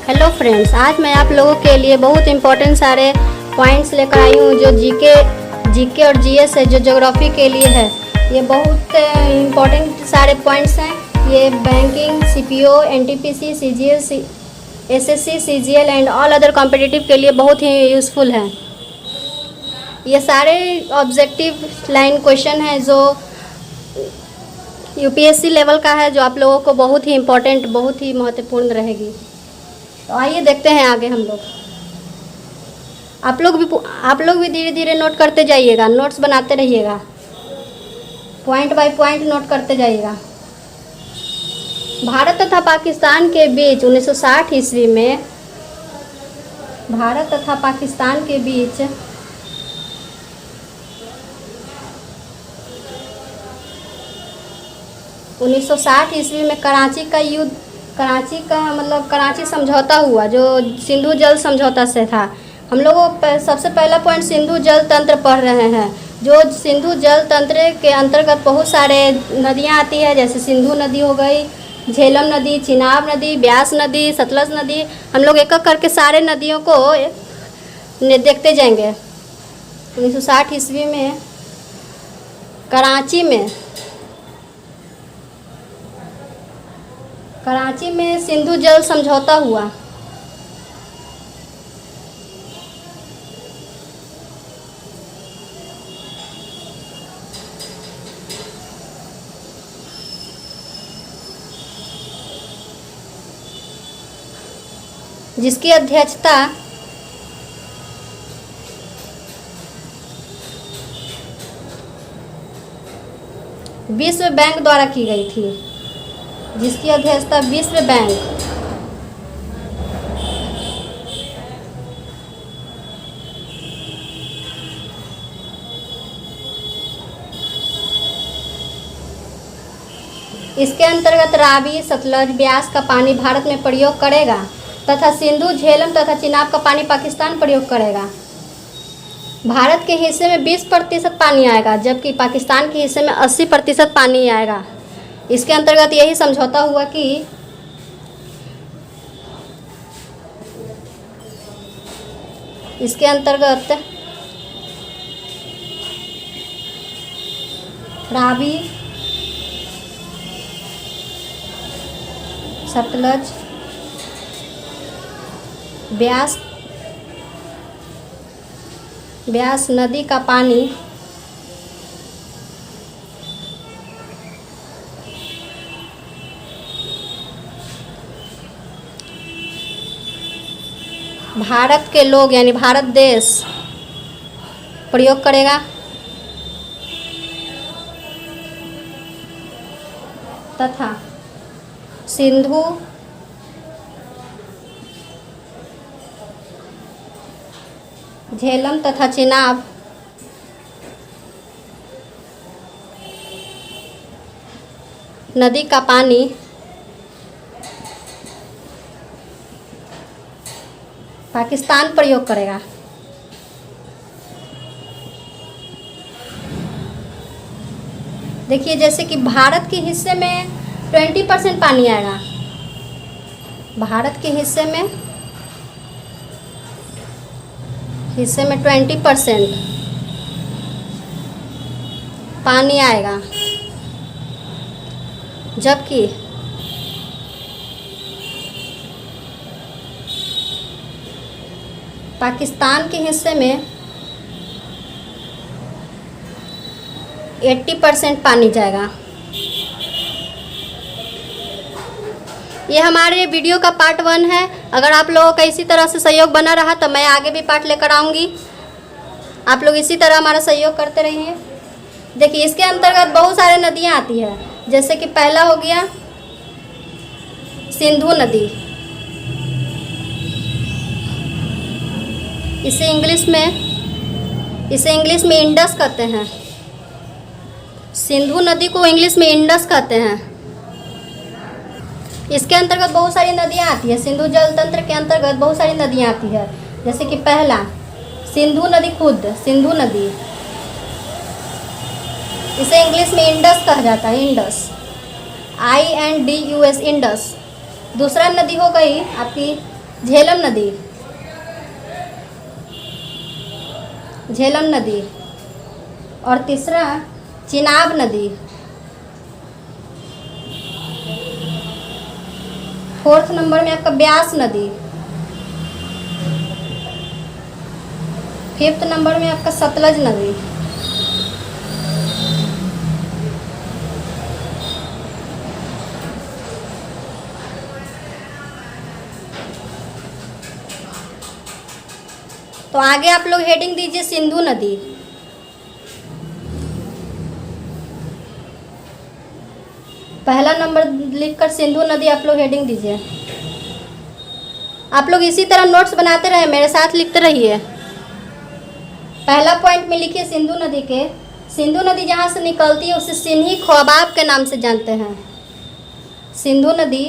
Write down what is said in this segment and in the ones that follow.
Hello friends, आज मैं आप लोगों के लिए बहुत इंपॉर्टेंट सारे पॉइंट्स लेकर आई हूँ जो जीके और जीएस है, जो ज्योग्राफी के लिए है। ये बहुत इंपॉर्टेंट सारे पॉइंट्स हैं। ये banking, CPO, NTPC, CGL, SSC, CGL and all other competitive के लिए बहुत ही यूज़फुल हैं। ये सारे ऑब्जेक्टिव लाइन क्वेश्चन हैं जो यूपीएससी लेवल का है, जो आप लोगों को बहुत ही इम्पोर्टेंट, बहुत ही महत्वपूर्ण रहेगी। तो आइए देखते हैं आगे हम लोग। आप लोग भी धीरे धीरे नोट करते जाइएगा, नोट्स बनाते रहिएगा, पॉइंट बाय पॉइंट नोट करते जाइएगा। भारत तथा पाकिस्तान के बीच 1960 ईस्वी में 1960 ईस्वी में कराची समझौता हुआ, जो सिंधु जल समझौता से था। हम लोगों सबसे पहला पॉइंट सिंधु जल तंत्र पढ़ रहे हैं। जो सिंधु जल तंत्र के अंतर्गत बहुत सारे नदियां आती है, जैसे सिंधु नदी हो गई, झेलम नदी, चिनाब नदी, ब्यास नदी, सतलज नदी। हम लोग एक एक करके सारे नदियों को देखते जाएंगे। 1960 ईस्वी में कराची में सिंधु जल समझौता हुआ। जिसकी अध्यक्षता विश्व बैंक द्वारा की गई थी। जिसकी अध्यक्षता विश्व बैंक। इसके अंतर्गत रावी, सतलज, ब्यास का पानी भारत में प्रयोग करेगा तथा सिंधु, झेलम तथा चिनाब का पानी पाकिस्तान प्रयोग करेगा। भारत के हिस्से में 20% पानी आएगा, जबकि पाकिस्तान के हिस्से में 80% पानी आएगा। इसके अंतर्गत यही समझौता हुआ कि रावी, सतलज, ब्यास नदी का पानी भारत के लोग यानी भारत देश प्रयोग करेगा तथा सिंधु, झेलम तथा चिनाब नदी का पानी पाकिस्तान प्रयोग करेगा। देखिए, जैसे कि भारत के हिस्से में 20% पानी आएगा। भारत के हिस्से में 20% पानी आएगा, जबकि पाकिस्तान के हिस्से में 80% पानी जाएगा। ये हमारे वीडियो का पार्ट 1 है। अगर आप लोगों का इसी तरह से सहयोग बना रहा तो मैं आगे भी पार्ट लेकर आऊँगी। आप लोग इसी तरह हमारा सहयोग करते रहिए। देखिए, इसके अंतर्गत बहुत सारे नदियाँ आती है, जैसे कि पहला हो गया सिंधु नदी। इसे इंग्लिश में इंडस कहते हैं। सिंधु नदी को इंग्लिश में इंडस कहते हैं। इसके अंतर्गत बहुत सारी नदियाँ आती है। सिंधु जल तंत्र के अंतर्गत बहुत सारी नदियाँ आती है, जैसे कि पहला सिंधु नदी, खुद सिंधु नदी। इसे इंग्लिश में इंडस कहा जाता है, इंडस, INDUS, इंडस। दूसरा नदी हो गई आपकी झेलम नदी, झेलम नदी। और तीसरा चिनाब नदी। फोर्थ नंबर में आपका ब्यास नदी। फिफ्थ नंबर में आपका सतलज नदी। तो आगे आप लोग हेडिंग दीजिए सिंधु नदी। पहला नंबर लिखकर सिंधु नदी आप लोग हेडिंग दीजिए। आप लोग इसी तरह नोट्स बनाते रहे, मेरे साथ लिखते रहिए। पहला पॉइंट में लिखिए सिंधु नदी के। सिंधु नदी जहाँ से निकलती है उसे सिन्ही ख्वाबाब के नाम से जानते हैं। सिंधु नदी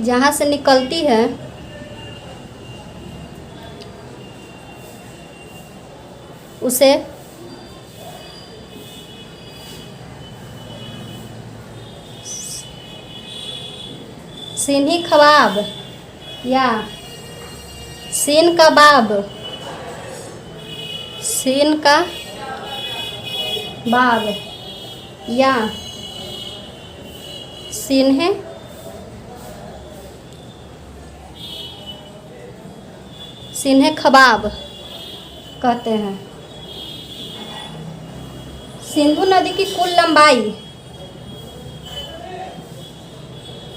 जहाँ से निकलती है उसे सिन्ही ख्वाब या सीन का बाब, सीन का बाब या सिन्हे सिन्हे ख्वाब कहते हैं। सिंधु नदी की कुल लंबाई,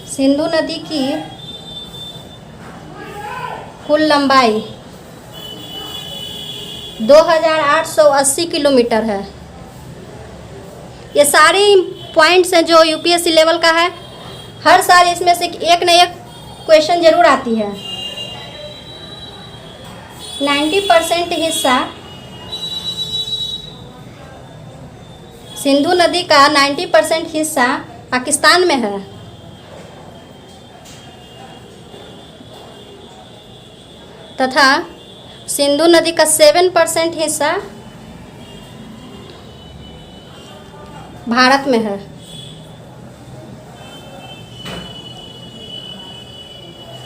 सिंधु नदी की कुल लंबाई 2880 किलोमीटर है। ये सारे पॉइंट्स हैं जो यूपीएससी लेवल का है। हर साल इसमें से एक न एक क्वेश्चन जरूर आती है। 90% हिस्सा सिंधु नदी का 90% हिस्सा पाकिस्तान में है तथा सिंधु नदी का 7% हिस्सा भारत में है।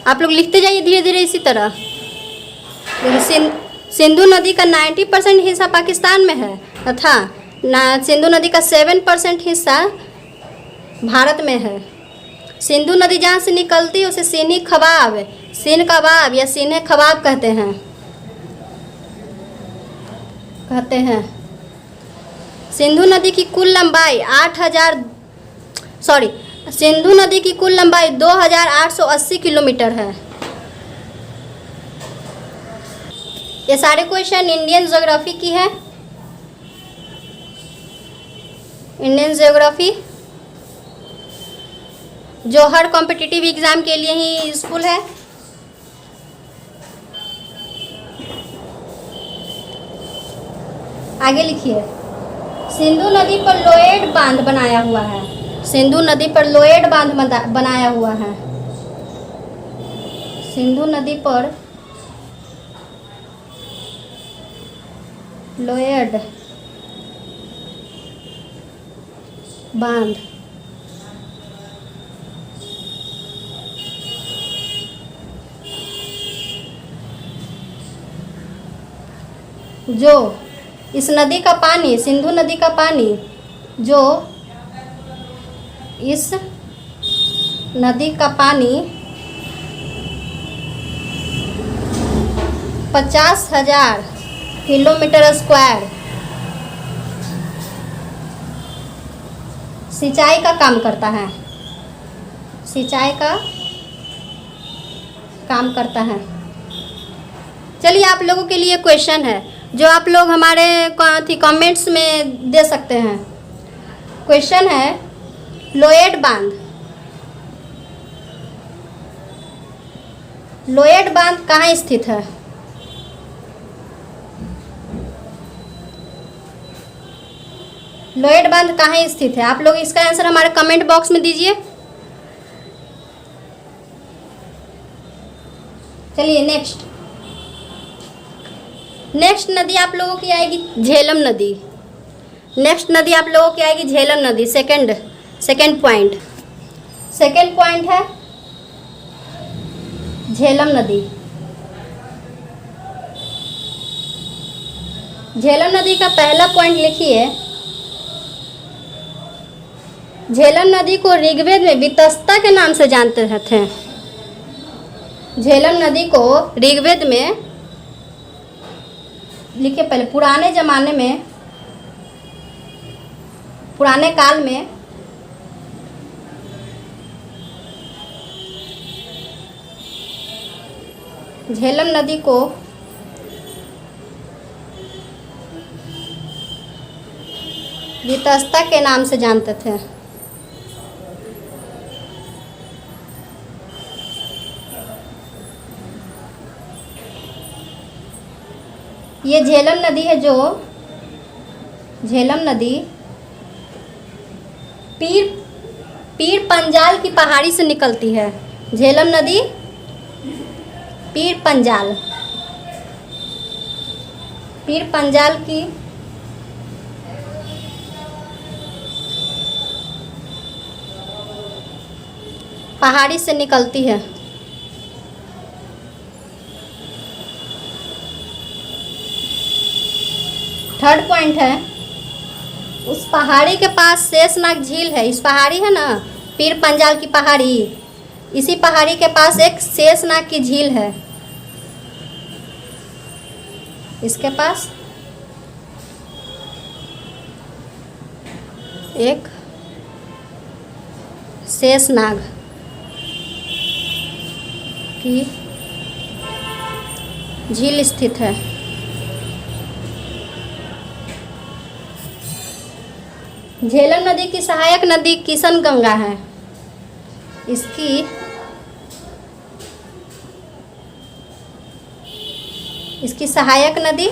आप लोग लिखते जाइए धीरे धीरे इसी तरह। देखिए सिंधु नदी का 90% हिस्सा पाकिस्तान में है तथा सिंधु नदी का 7% हिस्सा भारत में है। सिंधु नदी जहाँ से निकलती है उसे सिन्ही ख्वाब, सीन कबाब या सीने ख्वाब कहते हैं। सिंधु नदी की कुल लंबाई सिंधु नदी की कुल लंबाई 2880 किलोमीटर है। ये सारे क्वेश्चन इंडियन ज्योग्राफी की है। इंडियन ज्योग्राफी जो हर कॉम्पिटिटिव एग्जाम के लिए ही यूजफुल है। आगे लिखिए सिंधु नदी पर लोएड बांध बनाया हुआ है। सिंधु नदी पर लोएड बांध बनाया हुआ है। सिंधु नदी पर लोएड बांध जो इस नदी का पानी, सिंधु नदी का पानी जो इस नदी का पानी 50,000 किलोमीटर स्क्वायर सिंचाई का काम करता है। सिंचाई का काम करता है। चलिए आप लोगों के लिए क्वेश्चन है जो आप लोग हमारे कमेंट्स में दे सकते हैं। क्वेश्चन है लोएड बांध, लोएड बांध कहाँ स्थित है? लोएड बांध कहाँ स्थित है? आप लोग इसका आंसर हमारे कमेंट बॉक्स में दीजिए। चलिए नेक्स्ट नदी आप लोगों की आएगी झेलम नदी। नेक्स्ट नदी आप लोगों की आएगी झेलम नदी। सेकंड सेकेंड पॉइंट है झेलम नदी। झेलम नदी का पहला पॉइंट लिखिए। झेलम नदी को ऋग्वेद में वितस्ता के नाम से जानते थे। झेलम नदी को ऋग्वेद में लिखिए पहले, पुराने काल में झेलम नदी को वितस्ता के नाम से जानते थे। ये झेलम नदी है, जो झेलम नदी पीर पंजाल की पहाड़ी से निकलती है। झेलम नदी पीर पंजाल की पहाड़ी से निकलती है। थर्ड पॉइंट है, उस पहाड़ी के पास शेषनाग झील है। इस पहाड़ी है ना, पीर पंजाल की पहाड़ी, इसी पहाड़ी के पास एक शेषनाग की झील है। इसके पास एक शेषनाग की झील स्थित है। झेलम नदी की सहायक नदी किशन गंगा है। इसकी सहायक नदी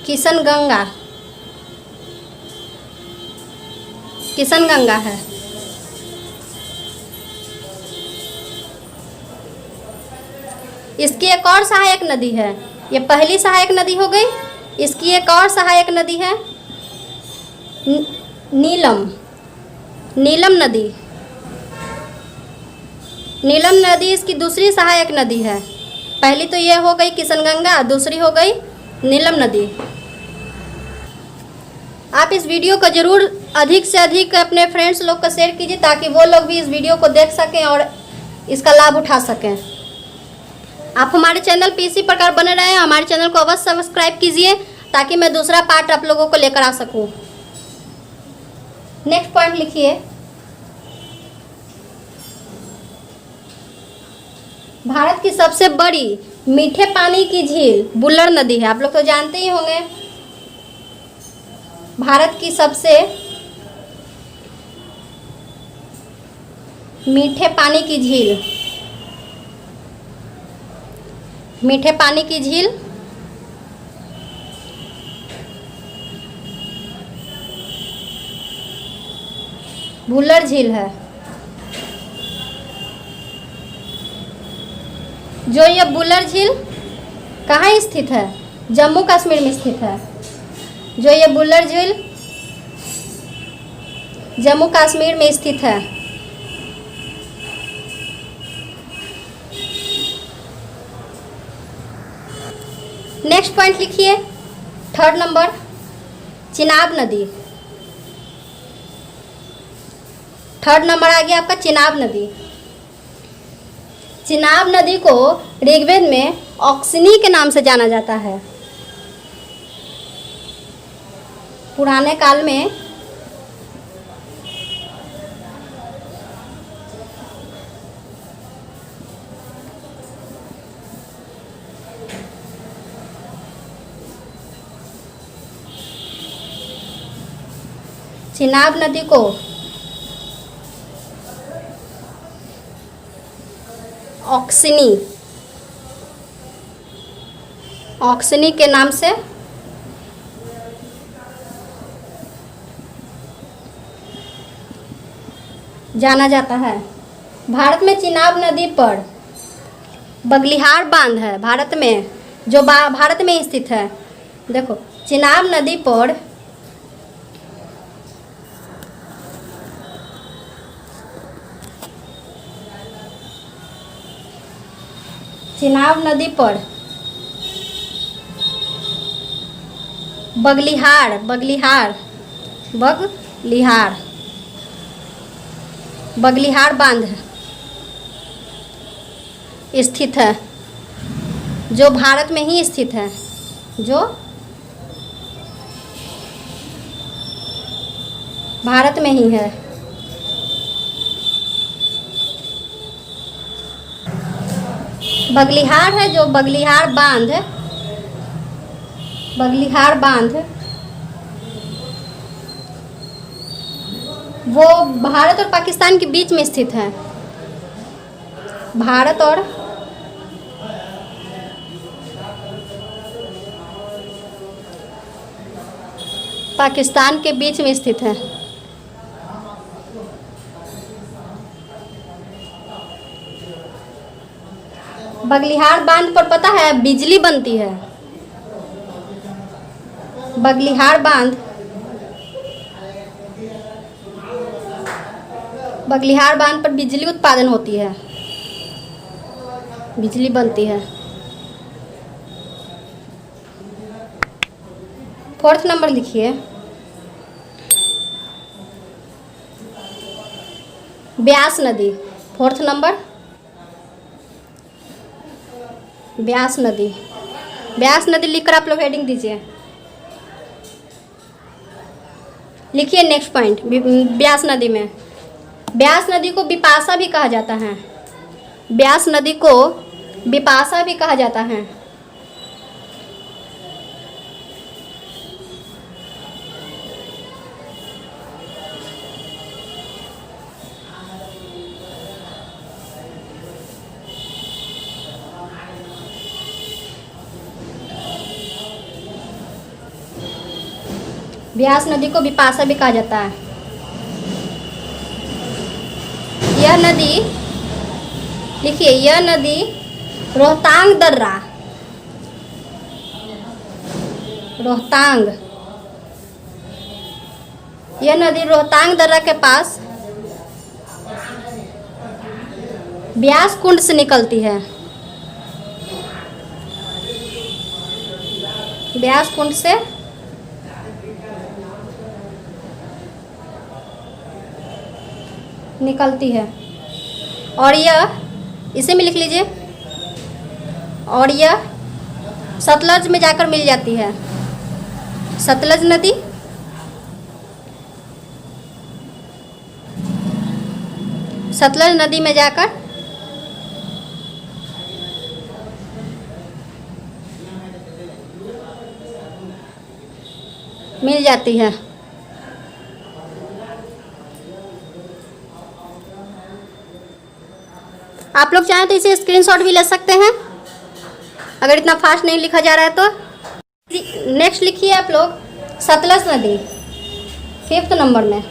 किशन गंगा है। इसकी एक और सहायक नदी है। ये पहली सहायक नदी हो गई। इसकी एक और सहायक नदी है नीलम नदी इसकी दूसरी सहायक नदी है। पहली तो ये हो गई किशनगंगा, दूसरी हो गई नीलम नदी। आप इस वीडियो को ज़रूर अधिक से अधिक अपने फ्रेंड्स लोग को शेयर कीजिए, ताकि वो लोग भी इस वीडियो को देख सकें और इसका लाभ उठा सकें। आप हमारे चैनल पे इसी प्रकार बने रहें। हमारे चैनल को अवश्य सब्सक्राइब कीजिए, ताकि मैं दूसरा पार्ट आप लोगों को लेकर आ सकूं। नेक्स्ट पॉइंट लिखिए, भारत की सबसे बड़ी मीठे पानी की झील बुल्लर नदी है। आप लोग तो जानते ही होंगे। भारत की सबसे मीठे पानी की झील बुल्लर झील है। जो ये बुल्लर झील कहाँ स्थित है? जम्मू कश्मीर में स्थित है। जो ये बुल्लर झील जम्मू कश्मीर में स्थित है। नेक्स्ट पॉइंट लिखिए, थर्ड नंबर, चिनाब नदी। थर्ड नंबर आ गया आपका चिनाब नदी। चिनाब नदी को ऋग्वेद में ऑक्सिनी के नाम से जाना जाता है। पुराने काल में चिनाब नदी को ऑक्सिनी के नाम से जाना जाता है। भारत में चिनाब नदी पर बगलिहार बांध है। भारत में जो भारत में स्थित है। देखो, चिनाब नदी पर चिनाब नदी पर बगलिहार बगलिहार बगलिहार बगलिहार बांध स्थित है, जो भारत में ही स्थित है, जो भारत में ही है। बगलिहार है जो बगलिहार बांध वो भारत और पाकिस्तान के बीच में स्थित है। भारत और पाकिस्तान के बीच में स्थित है। बगलिहार बांध पर पता है बिजली बनती है। बगलिहार बांध पर बिजली उत्पादन होती है, बिजली बनती है। 4th नंबर लिखिए। ब्यास नदी। 4th नंबर ब्यास नदी। ब्यास नदी लिखकर आप लोग हेडिंग दीजिए। लिखिए नेक्स्ट पॉइंट। ब्यास नदी में, ब्यास नदी को बिपाशा भी कहा जाता है। ब्यास नदी को बिपाशा भी कहा जाता है। ब्यास नदी को बिपाशा भी कहा जाता है। यह नदी, लिखिए, यह नदी रोहतांग दर्रा, यह नदी रोहतांग दर्रा के पास ब्यास कुंड से निकलती है। ब्यास कुंड से निकलती है और यह, इसे में लिख लीजिए, और यह सतलज में जाकर मिल जाती है। सतलज नदी में जाकर मिल जाती है। आप लोग चाहें तो इसे स्क्रीनशॉट भी ले सकते हैं अगर इतना फास्ट नहीं लिखा जा रहा है तो। नेक्स्ट लिखिए आप लोग सतलज नदी 5th नंबर में।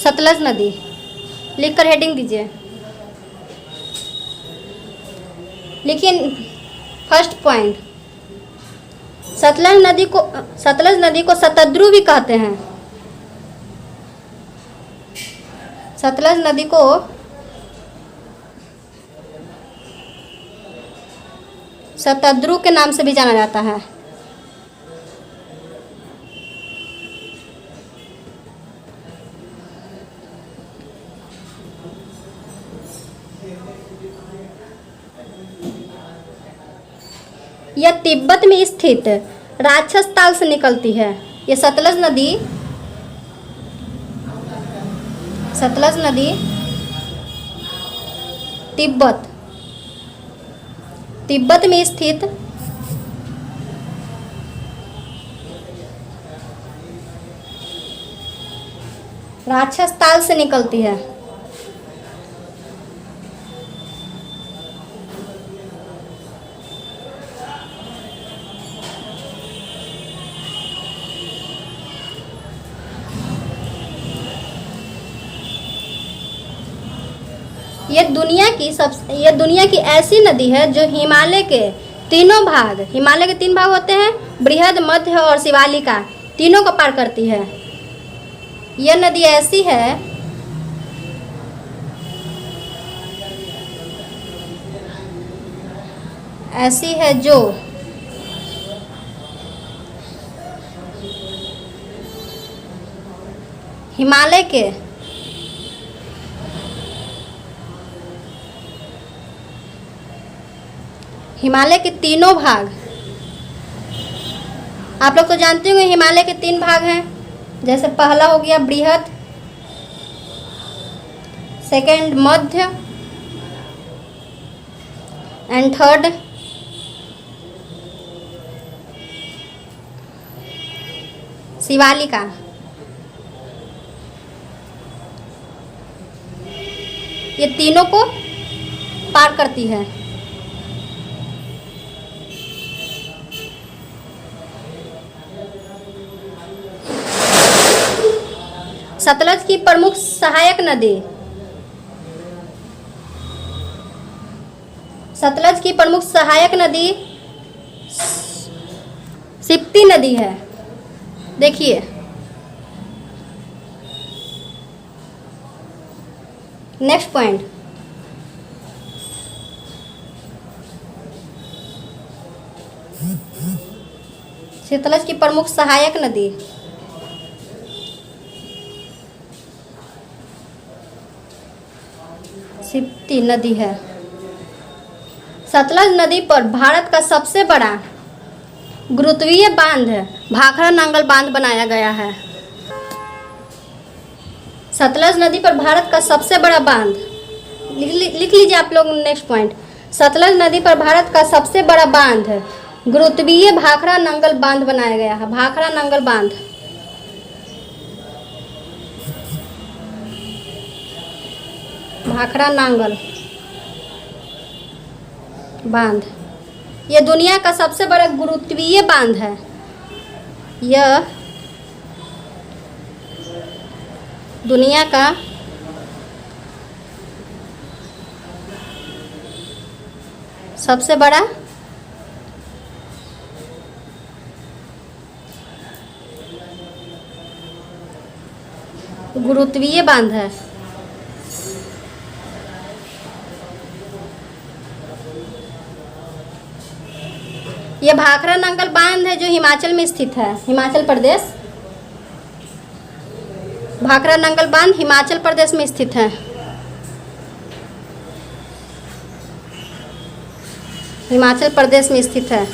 सतलज नदी लिखकर हेडिंग दीजिए। लिखिए फर्स्ट पॉइंट, सतलज नदी को शतद्रु भी कहते हैं। सतलज नदी को शतद्रु के नाम से भी जाना जाता है। यह तिब्बत में स्थित राक्षस ताल से निकलती है। यह सतलज नदी तिब्बत में स्थित राक्षस ताल से निकलती है। यह दुनिया की ऐसी नदी है जो हिमालय के 3 भाग होते हैं, बृहद, मध्य और शिवालिका, तीनों को पार करती है। यह नदी ऐसी है ऐसी है जो हिमालय के तीनों भाग, आप लोग तो जानते होंगे हिमालय के 3 भाग हैं। जैसे पहला हो गया बृहद, second Madhya and third Shivalika. ये तीनों को पार करती है। सतलज की प्रमुख सहायक नदी, सतलज की प्रमुख सहायक नदी सिप्ती नदी है। देखिए नेक्स्ट पॉइंट, सतलज की प्रमुख सहायक नदी सिप्ती नदी है। सतलज नदी पर भारत का सबसे बड़ा गुरुत्वीय बांध भाखड़ा नांगल बांध बनाया गया है। सतलज नदी पर भारत का सबसे बड़ा बांध, लिख लीजिए आप लोग नेक्स्ट पॉइंट। सतलज नदी पर भारत का सबसे बड़ा बांध गुरुत्वीय भाखड़ा नांगल बांध बनाया गया है। भाखड़ा नांगल बांध, भाखड़ा नांगल बांध, यह दुनिया का सबसे बड़ा गुरुत्वीय बांध है। यह दुनिया का सबसे बड़ा गुरुत्वीय बांध है। यह भाखड़ा नांगल बांध है जो हिमाचल में स्थित है, हिमाचल प्रदेश। भाखड़ा नांगल बांध हिमाचल प्रदेश में स्थित है। हिमाचल प्रदेश में स्थित है।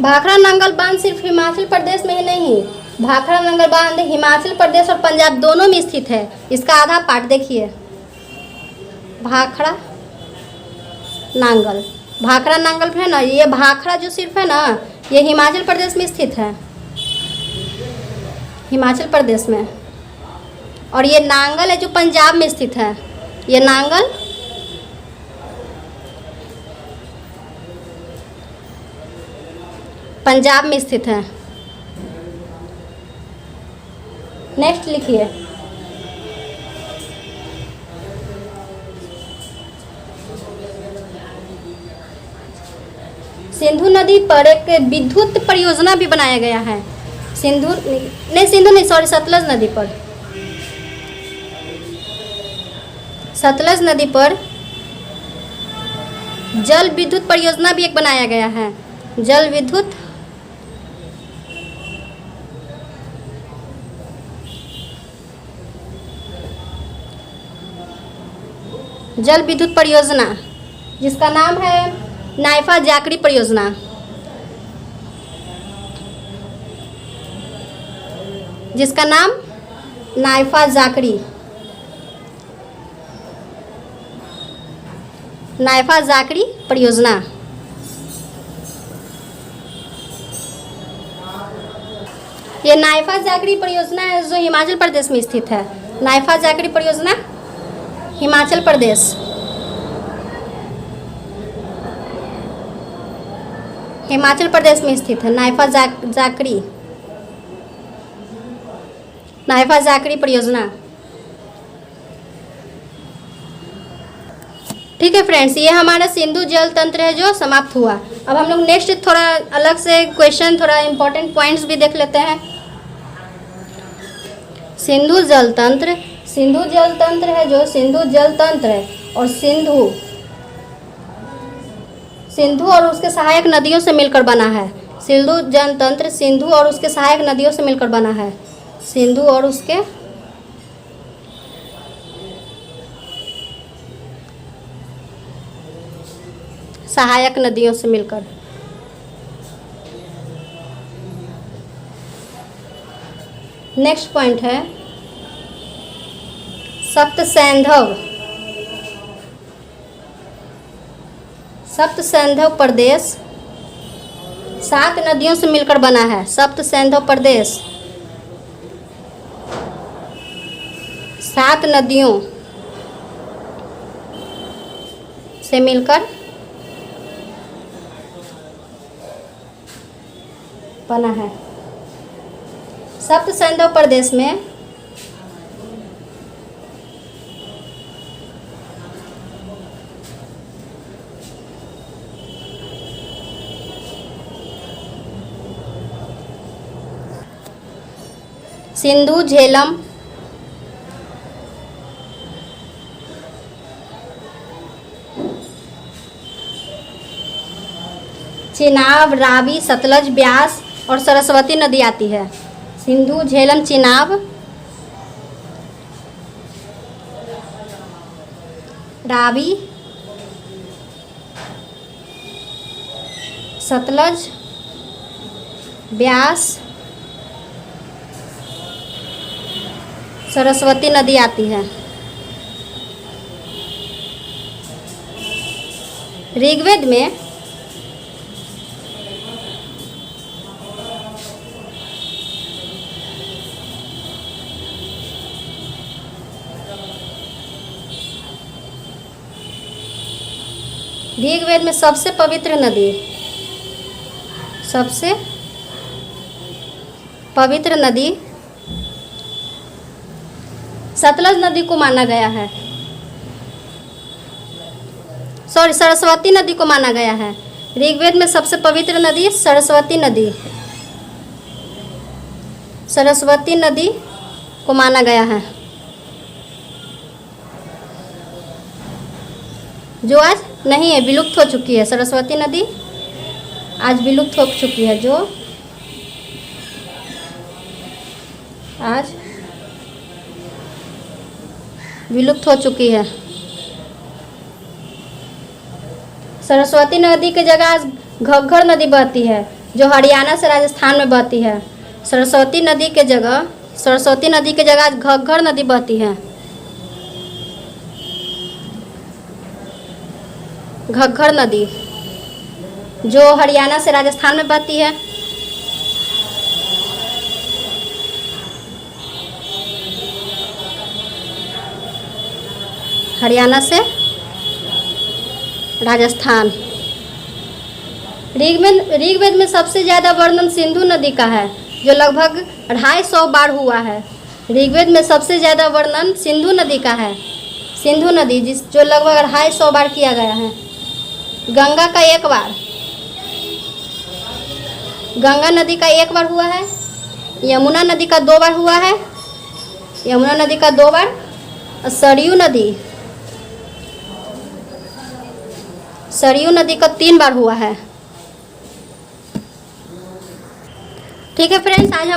भाखड़ा नांगल बांध सिर्फ हिमाचल प्रदेश में ही नहीं, भाखड़ा नांगल बांध हिमाचल प्रदेश और पंजाब दोनों में स्थित है। इसका आधा पार्ट देखिए, भाखड़ा नांगल, भाखड़ा नांगल है ना, ये भाखड़ा जो सिर्फ है ना, ये हिमाचल प्रदेश में स्थित है, हिमाचल प्रदेश में। और ये नांगल है जो पंजाब में स्थित है। ये नांगल पंजाब में स्थित है। नेक्स्ट लिखिए, सिंधु नदी पर एक विद्युत परियोजना भी बनाया गया है। सिंधु नहीं, सॉरी, सतलज नदी पर, सतलज नदी पर जल विद्युत परियोजना भी एक बनाया गया है। जल विद्युत परियोजना, जिसका नाम है नाइफा जाकरी परियोजना। जिसका नाम नाइफा जाकरी परियोजना। ये नाइफा जाकरी परियोजना है जो हिमाचल प्रदेश में स्थित है। नाइफा जाकरी परियोजना हिमाचल प्रदेश। हिमाचल प्रदेश में स्थित है नाइफा जाकरी परियोजना। ठीक है फ्रेंड्स, ये हमारा सिंधु जल तंत्र है जो समाप्त हुआ। अब हम लोग नेक्स्ट थोड़ा अलग से क्वेश्चन, थोड़ा इम्पोर्टेंट पॉइंट्स भी देख लेते हैं। सिंधु जल तंत्र है जो सिंधु जल तंत्र है, और सिंधु और उसके सहायक नदियों से मिलकर बना है। सिंधु जल तंत्र सिंधु और उसके सहायक नदियों से मिलकर बना है। सिंधु और उसके सहायक नदियों से मिलकर। नेक्स्ट पॉइंट है सप्त सैंधव प्रदेश 7 नदियों से मिलकर बना है। सप्त सैंधव प्रदेश 7 नदियों से मिलकर बना है। सप्त सैंधव प्रदेश में सिंधु, झेलम, चिनाब, रावी, सतलज, ब्यास और सरस्वती नदी आती है। सिंधु, झेलम, चिनाब, रावी, सतलज, ब्यास, सरस्वती नदी आती है। ऋग्वेद में सबसे पवित्र नदी सतलज नदी को माना गया है। सरस्वती नदी को माना गया है। ऋग्वेद में सबसे पवित्र नदी सरस्वती नदी को माना गया है, जो आज नहीं है, विलुप्त हो चुकी है। सरस्वती नदी आज विलुप्त हो चुकी है, जो आज विलुप्त हो चुकी है। सरस्वती नदी की जगह आज घग्गर नदी बहती है, जो हरियाणा से राजस्थान में बहती है। सरस्वती नदी के जगह आज घग्गर नदी बहती है। घग्गर नदी जो हरियाणा से राजस्थान में बहती है। हरियाणा से राजस्थान। ऋग्वेद में सबसे ज़्यादा वर्णन सिंधु नदी का है, जो लगभग 250 बार हुआ है। ऋग्वेद में सबसे ज़्यादा वर्णन सिंधु नदी का है। सिंधु नदी जो लगभग 250 बार किया गया है। गंगा का 1 बार, गंगा नदी का 1 बार हुआ है। यमुना नदी का 2 बार हुआ है। यमुना नदी का 2 बार। और सरयू नदी का 3 बार हुआ है। ठीक है फ्रेंड्स, आज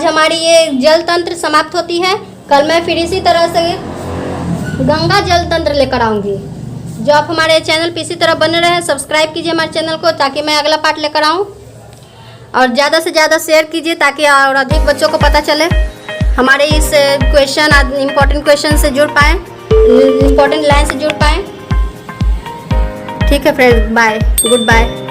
हमारी ये जल तंत्र समाप्त होती है। कल मैं फिर इसी तरह से गंगा जल तंत्र लेकर आऊँगी। जो आप हमारे चैनल पे इसी तरह बने रहे, सब्सक्राइब कीजिए हमारे चैनल को, ताकि मैं अगला पार्ट लेकर आऊँ। और ज़्यादा से ज़्यादा शेयर कीजिए, ताकि और अधिक बच्चों को पता चले, हमारे इस इम्पोर्टेंट क्वेश्चन से जुड़ पाएँ, इम्पोर्टेंट लाइन से जुड़ पाएँ। ठीक है फ्रेंड्स, बाय, गुड बाय।